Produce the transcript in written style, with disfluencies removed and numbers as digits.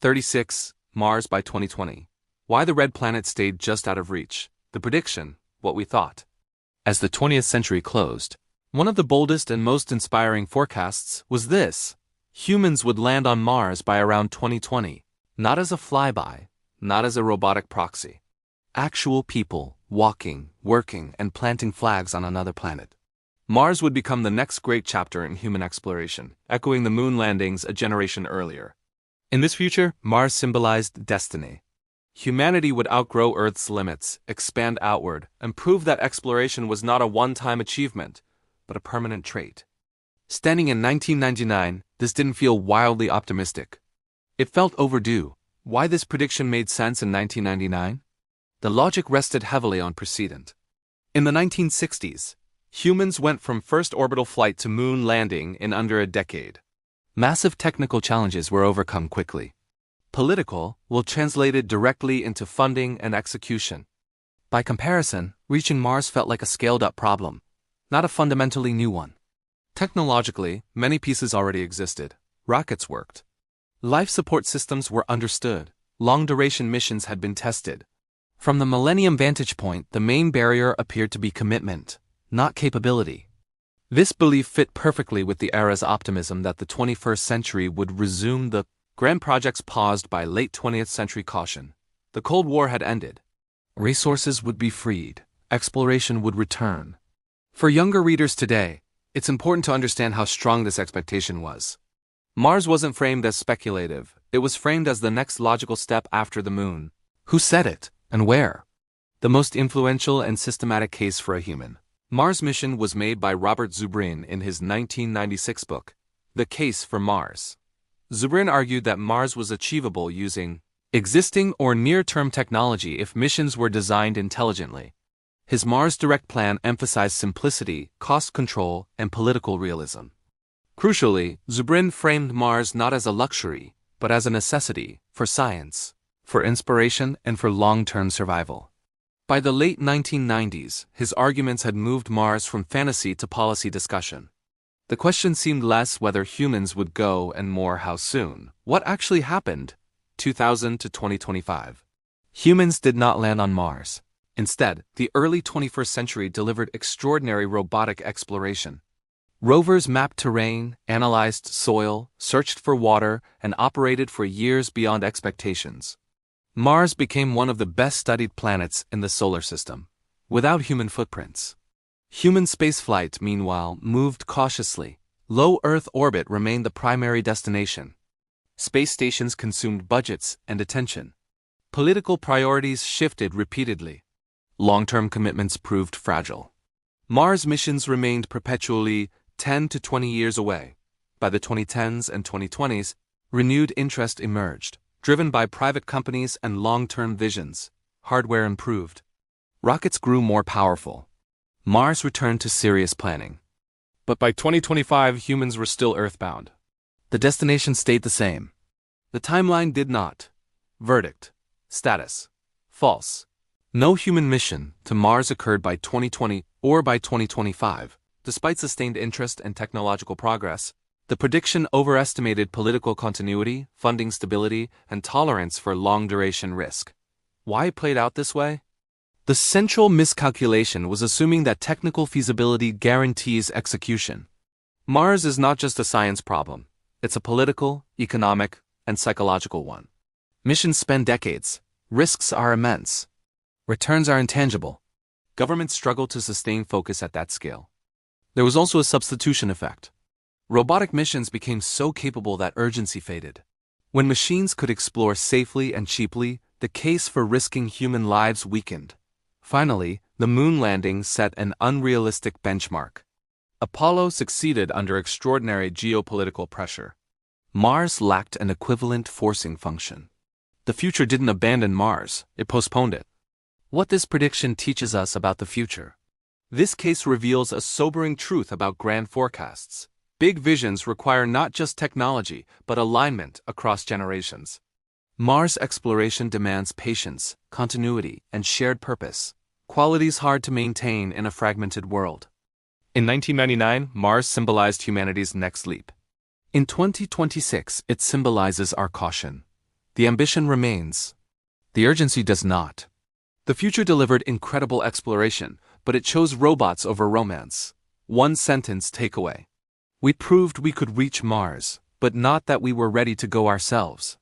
36. Mars by 2020. Why the red planet stayed just out of reach. The prediction, what we thought. As the 20th century closed, one of the boldest and most inspiring forecasts was this: humans would land on Mars by around 2020, not as a flyby, not as a robotic proxy. Actual people, walking, working, and planting flags on another planet. Mars would become the next great chapter in human exploration, echoing the moon landings a generation earlier. In this future, Mars symbolized destiny. Humanity would outgrow Earth's limits, expand outward, and prove that exploration was not a one-time achievement, but a permanent trait. Standing in 1999, this didn't feel wildly optimistic. It felt overdue. Why this prediction made sense in 1999? The logic rested heavily on precedent. In the 1960s, humans went from first orbital flight to moon landing in under a decade. Massive technical challenges were overcome quickly. Political translated directly into funding and execution. By comparison, reaching Mars felt like a scaled-up problem, not a fundamentally new one. Technologically, many pieces already existed. Rockets worked. Life support systems were understood. Long-duration missions had been tested. From the Millennium vantage point, the main barrier appeared to be commitment, not capability. This belief fit perfectly with the era's optimism that the 21st century would resume the grand projects paused by late 20th century caution. The Cold War had ended. Resources would be freed. Exploration would return. For younger readers today, it's important to understand how strong this expectation was. Mars wasn't framed as speculative. It was framed as the next logical step after the moon. Who said it, and where? The most influential and systematic case for a human Mars mission was made by Robert Zubrin in his 1996 book, The Case for Mars. Zubrin argued that Mars was achievable using existing or near-term technology if missions were designed intelligently. His Mars Direct plan emphasized simplicity, cost control, and political realism. Crucially, Zubrin framed Mars not as a luxury, but as a necessity for science, for inspiration, and for long-term survival. By the late 1990s, his arguments had moved Mars from fantasy to policy discussion. The question seemed less whether humans would go and more how soon. What actually happened? 2000 to 2025. Humans did not land on Mars. Instead, the early 21st century delivered extraordinary robotic exploration. Rovers mapped terrain, analyzed soil, searched for water, and operated for years beyond expectations. Mars became one of the best-studied planets in the solar system, without human footprints. Human spaceflight, meanwhile, moved cautiously. Low Earth orbit remained the primary destination. Space stations consumed budgets and attention. Political priorities shifted repeatedly. Long-term commitments proved fragile. Mars missions remained perpetually 10 to 20 years away. By the 2010s and 2020s, renewed interest emerged, driven by private companies and long-term visions. Hardware improved. Rockets grew more powerful. Mars returned to serious planning. But by 2025, humans were still Earthbound. The destination stayed the same. The timeline did not. Verdict. Status. False. No human mission to Mars occurred by 2020 or by 2025. Despite sustained interest and technological progress, the prediction overestimated political continuity, funding stability, and tolerance for long-duration risk. Why it played out this way? The central miscalculation was assuming that technical feasibility guarantees execution. Mars is not just a science problem. It's a political, economic, and psychological one. Missions span decades. Risks are immense. Returns are intangible. Governments struggle to sustain focus at that scale. There was also a substitution effect. Robotic missions became so capable that urgency faded. When machines could explore safely and cheaply, the case for risking human lives weakened. Finally, the moon landing set an unrealistic benchmark. Apollo succeeded under extraordinary geopolitical pressure. Mars lacked an equivalent forcing function. The future didn't abandon Mars, it postponed it. What this prediction teaches us about the future. This case reveals a sobering truth about grand forecasts. Big visions require not just technology, but alignment across generations. Mars exploration demands patience, continuity, and shared purpose, qualities hard to maintain in a fragmented world. In 1999, Mars symbolized humanity's next leap. In 2026, it symbolizes our caution. The ambition remains. The urgency does not. The future delivered incredible exploration, but it chose robots over romance. One sentence takeaway. We proved we could reach Mars, but not that we were ready to go ourselves.